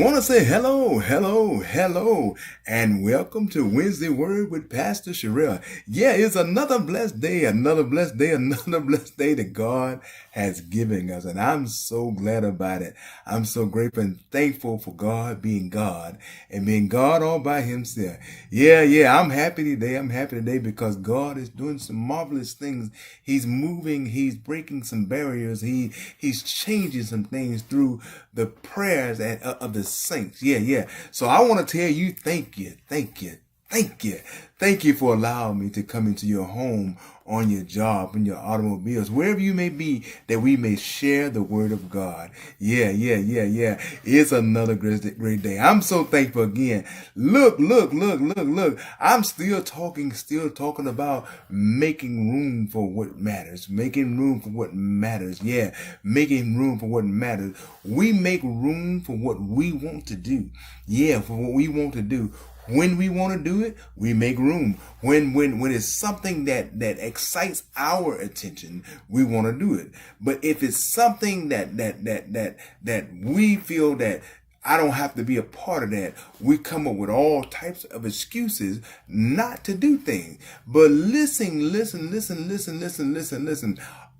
Want to say hello, and welcome to Wednesday Word with Pastor Shearrill. Yeah, it's another blessed day that God has given us, and I'm so glad about it. I'm so grateful and thankful for God being God and being God all by himself. Yeah, I'm happy today because God is doing some marvelous things. He's moving, he's breaking some barriers, he's changing some things through the prayers of the saints. Yeah. So I want to tell you, thank you for allowing me to come into your home, on your job, in your automobiles, wherever you may be, that we may share the word of God. Yeah. It's another great day. I'm so thankful again. Look. I'm still talking about making room for what matters. Making room for what matters. Yeah, making room for what matters. We make room for what we want to do. Yeah, for what we want to do. When we want to do it, we make room. When it's something that excites our attention, we want to do it. But if it's something that we feel that I don't have to be a part of that, we come up with all types of excuses not to do things. But listen.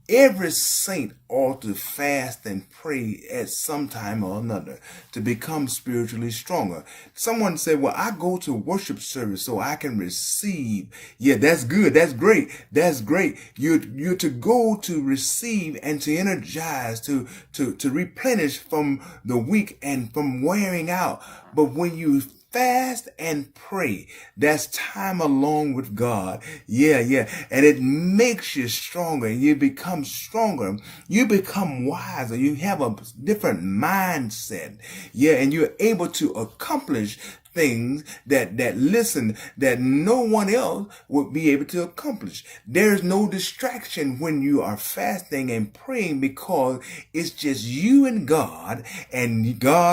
Every saint ought to fast and pray at some time or another to become spiritually stronger. Someone said, well, I go to worship service so I can receive. Yeah, that's good. That's great. You're to go to receive and to energize, to replenish from the weak and from wearing out. But when you fast and pray, that's time alone with God. Yeah. And it makes you stronger. You become stronger. You become wiser. You have a different mindset. Yeah. And you're able to accomplish things that no one else would be able to accomplish. There's no distraction when you are fasting and praying because it's just you and God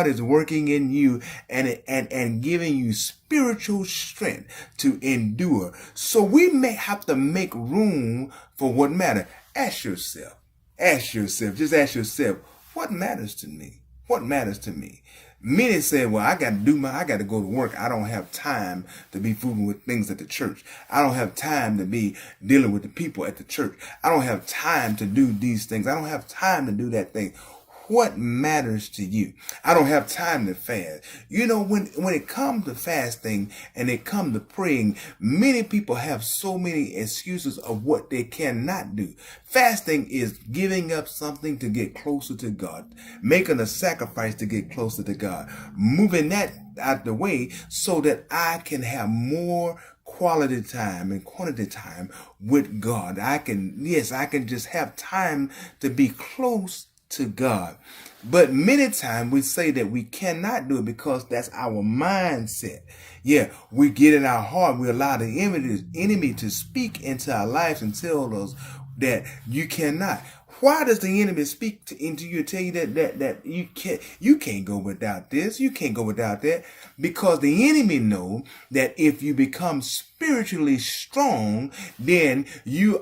is working in you and giving you spiritual strength to endure. So we may have to make room for what matters. Ask yourself, just ask yourself, what matters to me? What matters to me? Many say, well, I got to go to work. I don't have time to be fooling with things at the church. I don't have time to be dealing with the people at the church. I don't have time to do these things. I don't have time to do that thing. What matters to you? I don't have time to fast. You know, when it comes to fasting and it comes to praying, many people have so many excuses of what they cannot do. Fasting is giving up something to get closer to God, making a sacrifice to get closer to God, moving that out the way so that I can have more quality time and quantity time with God. I can just have time to be close to God. But many times we say that we cannot do it because that's our mindset. Yeah, we get in our heart. We allow the enemy to speak into our lives and tell us that you cannot. Why does the enemy speak into you and tell you that you can't go without this, you can't go without that? Because the enemy know that if you become spiritually strong, then you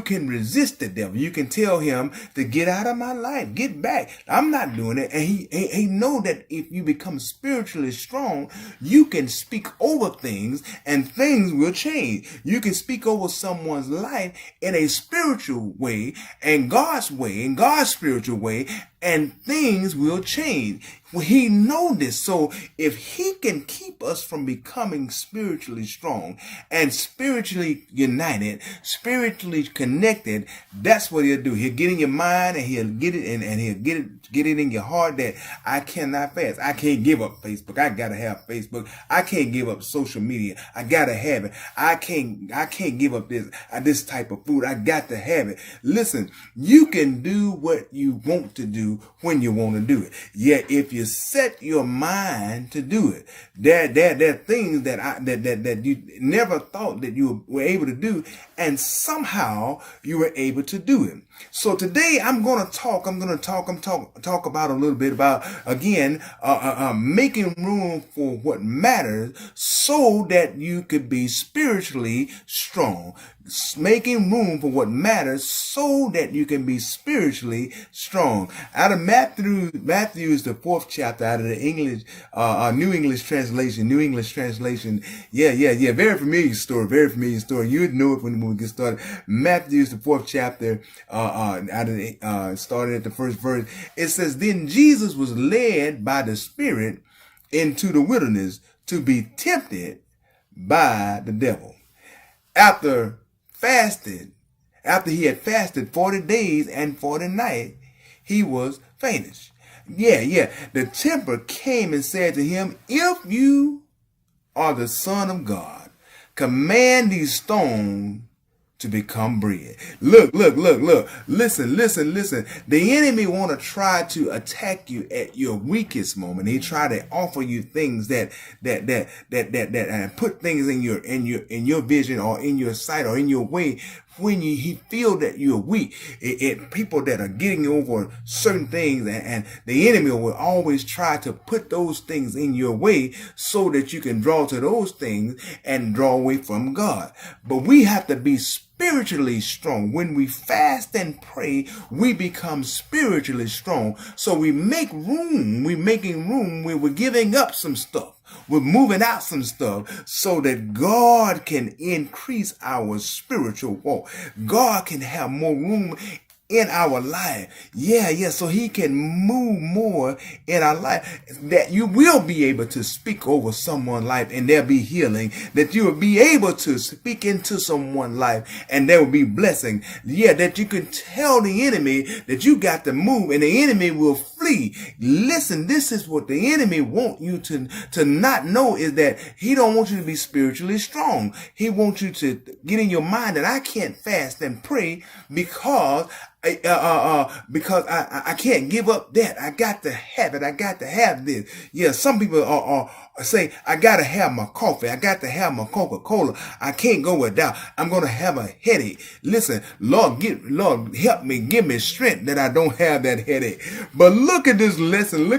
can resist the devil. You can tell him to get out of my life, get back. I'm not doing it. And he know that if you become spiritually strong, you can speak over things and things will change. You can speak over someone's life in a spiritual way and God's way, in God's spiritual way, and things will change. He knows this. So if he can keep us from becoming spiritually strong and spiritually united, spiritually connected, that's what he'll do. He'll get in your mind and he'll get it and he'll get it in your heart that I cannot fast. I can't give up Facebook. I gotta have Facebook. I can't give up social media. I gotta have it. I can't give up this type of food. I got to have it. Listen, you can do what you want to do when you want to do it. Yet if you set your mind to do it, there are things that you never thought that you were able to do, and somehow you were able to do it. So today I'm going to talk about a little bit about, again, making room for what matters so that you could be spiritually strong. making room for what matters so that you can be spiritually strong. Out of Matthew is the 4th chapter, out of the English, New English translation. Yeah. Very familiar story. You would know it when we get started. Matthew is the 4th chapter, starting at the first verse. It says, then Jesus was led by the Spirit into the wilderness to be tempted by the devil. After he had fasted 40 days and 40 nights, he was famished. The tempter came and said to him, if you are the Son of God, command these stones to become bread. Look. Listen. The enemy want to try to attack you at your weakest moment. He try to offer you things that put things in your vision or in your sight or in your way when he feel that you're weak. People that are getting over certain things, and the enemy will always try to put those things in your way so that you can draw to those things and draw away from God. But we have to be spiritually strong. When we fast and pray, we become spiritually strong. So we make room. We're making room. We're giving up some stuff. We're moving out some stuff so that God can increase our spiritual walk. God can have more room in our life. So he can move more in our life, that you will be able to speak over someone's life and there'll be healing, that you will be able to speak into someone's life and there will be blessing. That you can tell the enemy that you got to move and the enemy will flee. Listen, this is what the enemy want you to not know, is that he don't want you to be spiritually strong. He wants you to get in your mind that I can't fast and pray because I can't give up that. I got to have it. I got to have this. Some people are say, I got to have my coffee. I got to have my Coca-Cola. I can't go without. I'm going to have a headache. Listen, Lord, help me. Give me strength that I don't have that headache. But look at this lesson.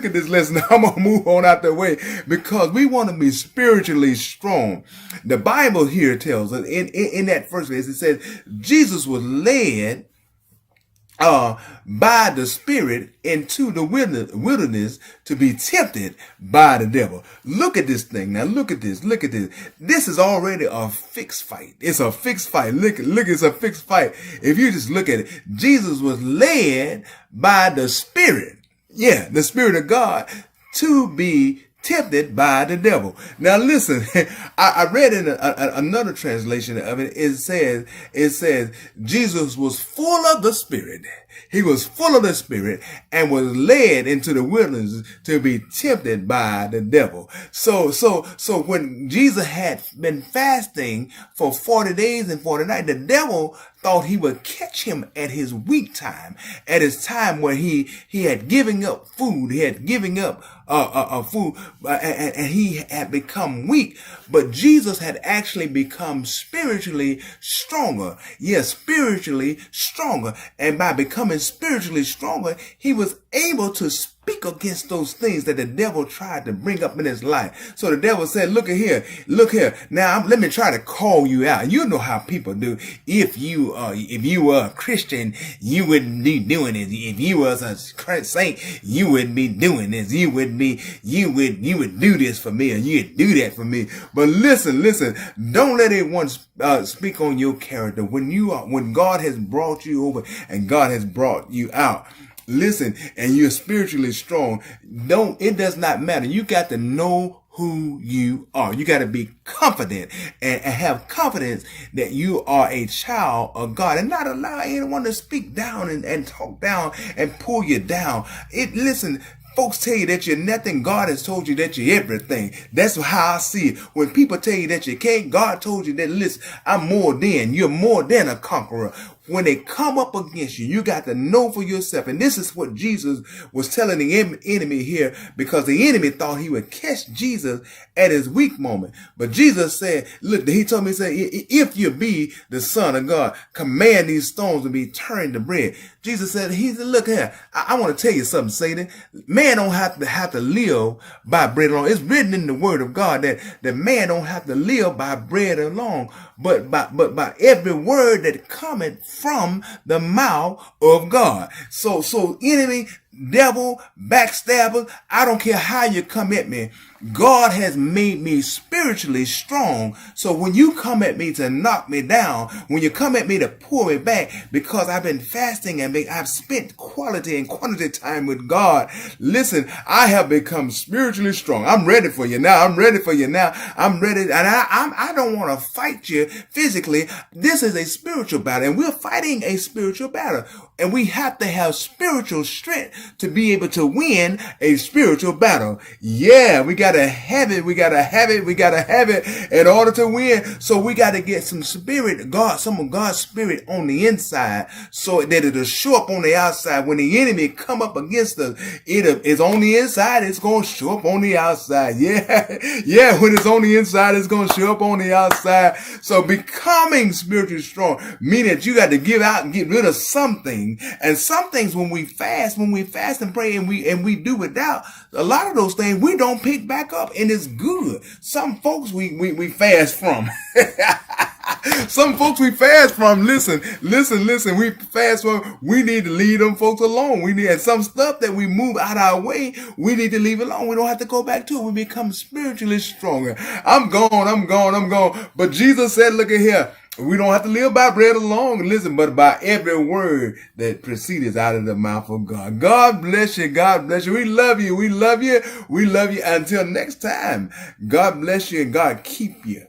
I'm going to move on out the way because we want to be spiritually strong. The Bible here tells us in that first verse, it says, Jesus was led by the Spirit into the wilderness to be tempted by the devil. Look at this thing. Now look at this. This is already a fixed fight. It's a fixed fight. Look, it's a fixed fight. If you just look at it, Jesus was led by the Spirit. The Spirit of God to be tempted by the devil. Now listen, I read in another translation of it. It says Jesus was full of the Spirit. He was full of the Spirit and was led into the wilderness to be tempted by the devil. So when Jesus had been fasting for 40 days and 40 nights, the devil thought he would catch him at his weak time, at his time where he had given up food, he had given up food, and he had become weak. But Jesus had actually become spiritually stronger. Spiritually stronger. And by becoming spiritually stronger, he was able to speak against those things that the devil tried to bring up in his life. So the devil said, look here. Now let me try to call you out. You know how people do. If you were a Christian, you wouldn't be doing this. If you was a saint, you wouldn't be doing this. You would do this for me, or you'd do that for me. But listen, don't let anyone speak on your character. When God has brought you over and God has brought you out, listen, and you're spiritually strong, it does not matter. You got to know who you are. You got to be confident and have confidence that you are a child of God, and not allow anyone to speak down and talk down and pull you down. Listen, folks tell you that you're nothing. God has told you that you're everything. That's how I see it. When people tell you that you can't, God told you that, listen, you're more than a conqueror. When they come up against you, you got to know for yourself. And this is what Jesus was telling the enemy here, because the enemy thought he would catch Jesus at his weak moment. But Jesus said, look, he told me, if you be the Son of God, command these stones to be turned to bread. Jesus said, he said, look here, I want to tell you something, Satan. Man don't have to live by bread alone. It's written in the word of God that man don't have to live by bread alone, but by every word that cometh from the mouth of God. So enemy, devil, backstabber, I don't care how you come at me. God has made me spiritually strong. So when you come at me to knock me down, when you come at me to pull me back, because I've been fasting and I've spent quality and quantity time with God, listen, I have become spiritually strong. I'm ready for you now. I'm ready for you now. I'm ready. And I don't want to fight you physically. This is a spiritual battle, and we're fighting a spiritual battle. And we have to have spiritual strength to be able to win a spiritual battle. Yeah, we got to have it. We got to have it. We got to have it in order to win. So we got to get some spirit, some of God's spirit on the inside, so that it'll show up on the outside. When the enemy come up against us, it is on the inside. It's going to show up on the outside. Yeah. Yeah. When it's on the inside, it's going to show up on the outside. So becoming spiritually strong, meaning that you got to give out and get rid of something. And some things when we fast and pray and we do without, a lot of those things we don't pick back up, and it's good. Some folks we fast from. Some folks we fast from. Listen. We fast from. We need to leave them folks alone. And some stuff that we move out our way, we need to leave alone. We don't have to go back to it. We become spiritually stronger. I'm gone. But Jesus said, look at here. We don't have to live by bread alone, listen, but by every word that proceeds out of the mouth of God. God bless you. God bless you. We love you. We love you. We love you. Until next time, God bless you and God keep you.